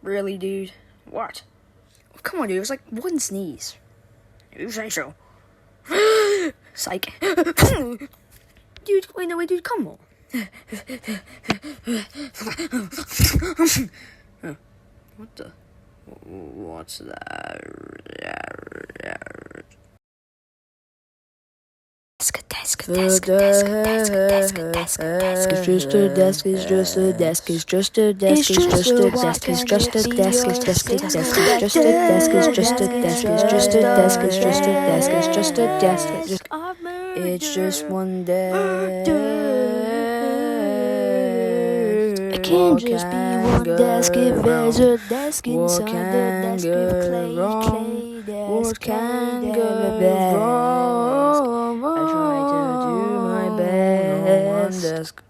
Really, dude? What? Come on, dude. It was like one sneeze. You say so. Psych. Dude, wait, no, wait, dude, come on. What the? What's that? Desk. It's just a desk. It's just a desk. It's just a desk. It's just a desk. It's just a desk. It's just a desk. It's just a desk. It's just a desk. It's just a desk. It's just a desk. It's just a desk. It's just one desk. It can't just be one desk if there's a desk inside the desk with clay. What can go wrong? I try to do my best.